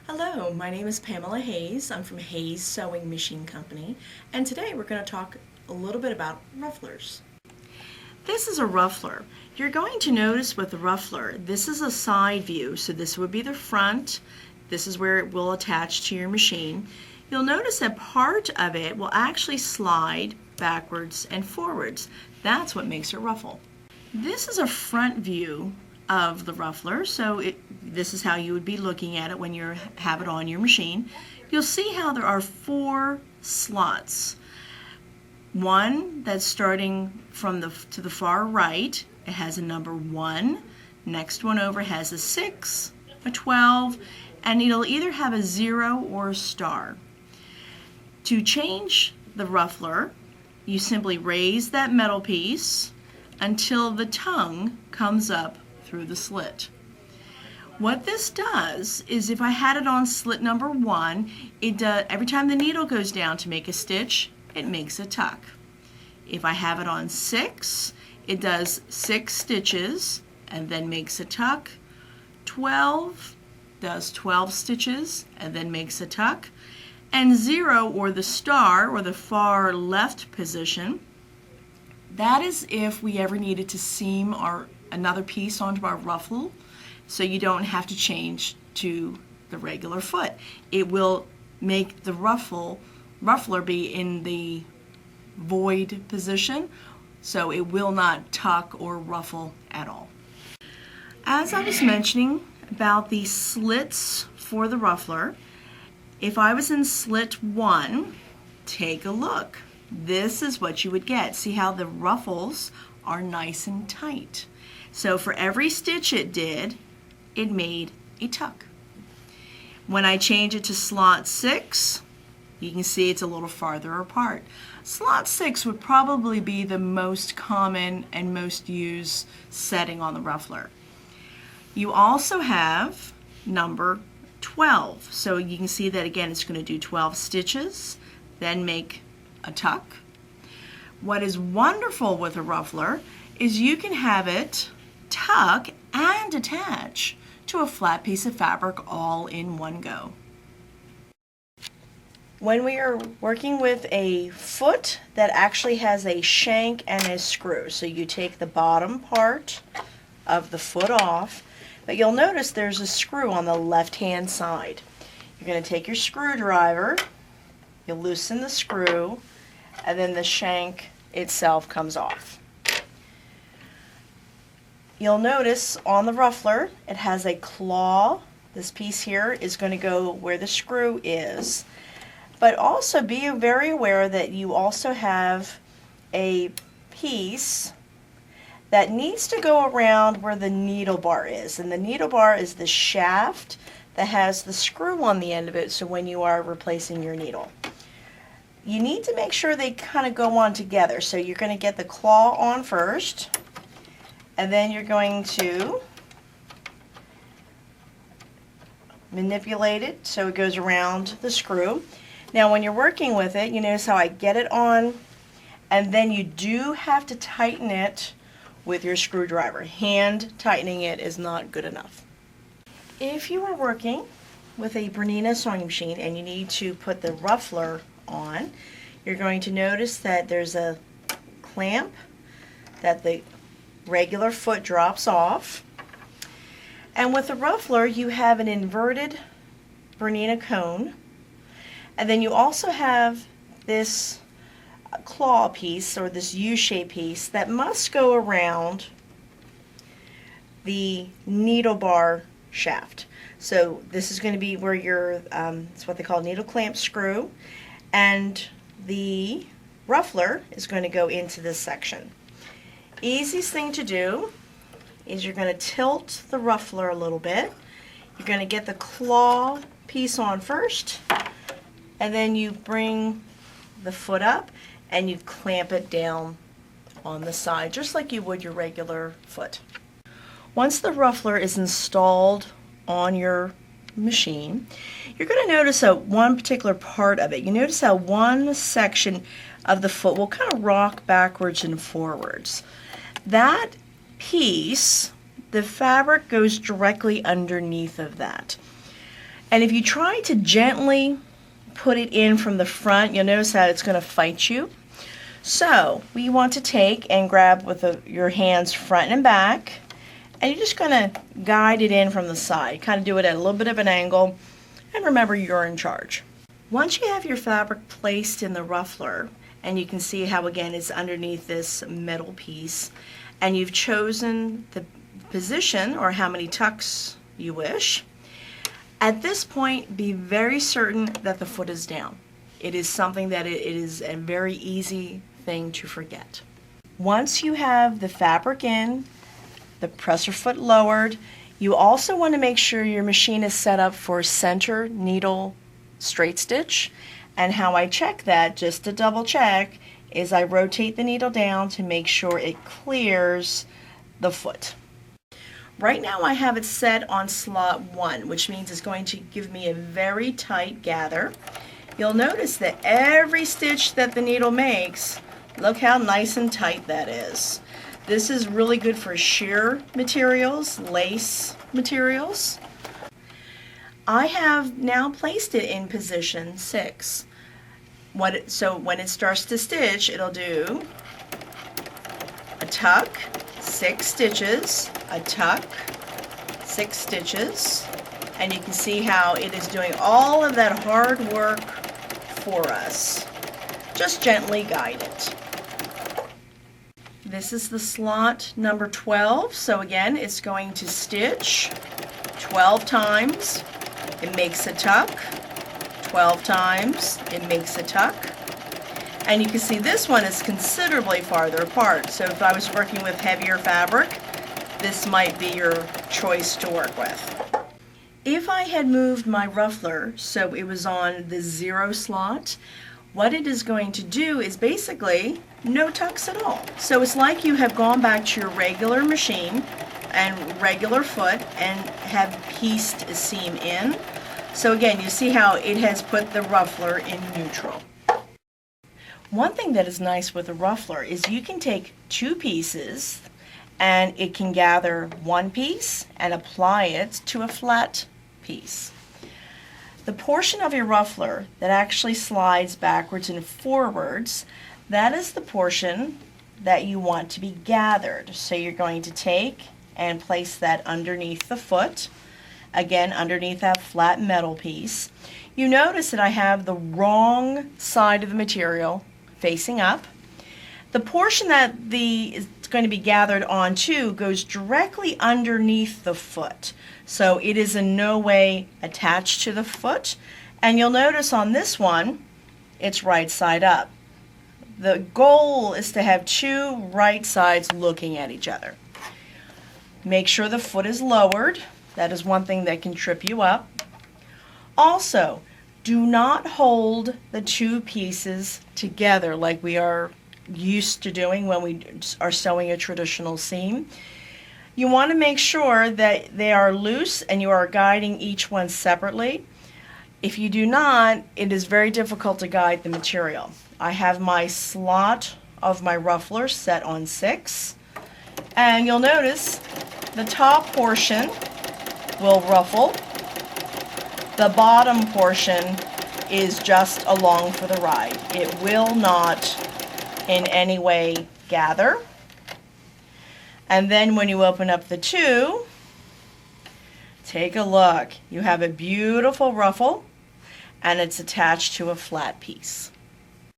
Hello, my name is Pamela Hayes. I'm from Hayes Sewing Machine Company, and today we're going to talk a little bit about rufflers. This is a ruffler. You're going to notice with the ruffler, this is a side view, so this would be the front. This is where it will attach to your machine. You'll notice that part of it will actually slide backwards and forwards. That's what makes it ruffle. This is a front view of the ruffler, so this is how you would be looking at it when you have it on your machine. You'll see how there are 4 slots. One that's starting from to the far right, it has a number 1. Next one over has a 6, a 12, and it'll either have a 0 or a star. To change the ruffler, you simply raise that metal piece until the tongue comes up through the slit. What this does is, if I had it on slit number 1, every time the needle goes down to make a stitch, it makes a tuck. If I have it on 6, it does 6 stitches and then makes a tuck. 12 does 12 stitches and then makes a tuck. And 0, or the star, or the far left position, that is if we ever needed to seam another piece onto our ruffle, so you don't have to change to the regular foot. It will make the ruffler be in the void position, so it will not tuck or ruffle at all. As I was mentioning about the slits for the ruffler, if I was in slit 1, take a look. This is what you would get. See how the ruffles are nice and tight. So for every stitch it did, it made a tuck. When I change it to slot 6, you can see it's a little farther apart. Slot 6 would probably be the most common and most used setting on the ruffler. You also have number 12. So you can see that again, it's going to do 12 stitches, then make a tuck. What is wonderful with a ruffler is you can have it tuck and attach to a flat piece of fabric all in one go. When we are working with a foot that actually has a shank and a screw, so you take the bottom part of the foot off, but you'll notice there's a screw on the left-hand side. You're going to take your screwdriver, you'll loosen the screw, and then the shank itself comes off. You'll notice on the ruffler it has a claw. This piece here is going to go where the screw is. But also be very aware that you also have a piece that needs to go around where the needle bar is. And the needle bar is the shaft that has the screw on the end of it, so when you are replacing your needle. You need to make sure they kind of go on together. So you're going to get the claw on first, and then you're going to manipulate it so it goes around the screw. Now when you're working with it, you notice how I get it on, and then you do have to tighten it with your screwdriver. Hand tightening it is not good enough. If you are working with a Bernina sewing machine and you need to put the ruffler on, you're going to notice that there's a clamp that the regular foot drops off. And with the ruffler, you have an inverted Bernina cone. And then you also have this claw piece, or this U-shaped piece, that must go around the needle bar shaft. So this is going to be where your, it's what they call needle clamp screw, and the ruffler is going to go into this section. Easiest thing to do is you're going to tilt the ruffler a little bit. You're going to get the claw piece on first, and then you bring the foot up and you clamp it down on the side, just like you would your regular foot. Once the ruffler is installed on your machine, you're going to notice one particular part of it. You notice how one section of the foot will kind of rock backwards and forwards. That piece, the fabric goes directly underneath of that. And if you try to gently put it in from the front, you'll notice that it's going to fight you. So we want to take and grab with your hands front and back, and you're just going to guide it in from the side. Kind of do it at a little bit of an angle, and remember, you're in charge. Once you have your fabric placed in the ruffler, and you can see how again it's underneath this metal piece, and you've chosen the position or how many tucks you wish, at this point be very certain that the foot is down. It is something that it is a very easy thing to forget. Once you have the fabric in, the presser foot lowered, you also want to make sure your machine is set up for center needle straight stitch. And how I check that, just to double check, is I rotate the needle down to make sure it clears the foot. Right now I have it set on slot 1, which means it's going to give me a very tight gather. You'll notice that every stitch that the needle makes, look how nice and tight that is. This is really good for sheer materials, lace materials. I have now placed it in position 6. So when it starts to stitch, it'll do a tuck, 6 stitches, a tuck, 6 stitches, and you can see how it is doing all of that hard work for us. Just gently guide it. This is the slot number 12, so again it's going to stitch 12 times, it makes a tuck, 12 times, it makes a tuck, and you can see this one is considerably farther apart, so if I was working with heavier fabric, this might be your choice to work with. If I had moved my ruffler so it was on the 0 slot, what it is going to do is basically no tucks at all. So it's like you have gone back to your regular machine and regular foot and have pieced a seam in. So again, you see how it has put the ruffler in neutral. One thing that is nice with a ruffler is you can take 2 pieces and it can gather 1 piece and apply it to a flat piece. The portion of your ruffler that actually slides backwards and forwards, that is the portion that you want to be gathered. So you're going to take and place that underneath the foot, again underneath that flat metal piece. You notice that I have the wrong side of the material facing up. The portion that is going to be gathered onto goes directly underneath the foot. So it is in no way attached to the foot. And you'll notice on this one, it's right side up. The goal is to have 2 right sides looking at each other. Make sure the foot is lowered. That is one thing that can trip you up. Also, do not hold the 2 pieces together like we are used to doing when we are sewing a traditional seam. You want to make sure that they are loose and you are guiding each one separately. If you do not, it is very difficult to guide the material. I have my slot of my ruffler set on 6, and you'll notice the top portion will ruffle. The bottom portion is just along for the ride. It will not in any way gather. And then when you open up the 2, take a look. You have a beautiful ruffle and it's attached to a flat piece.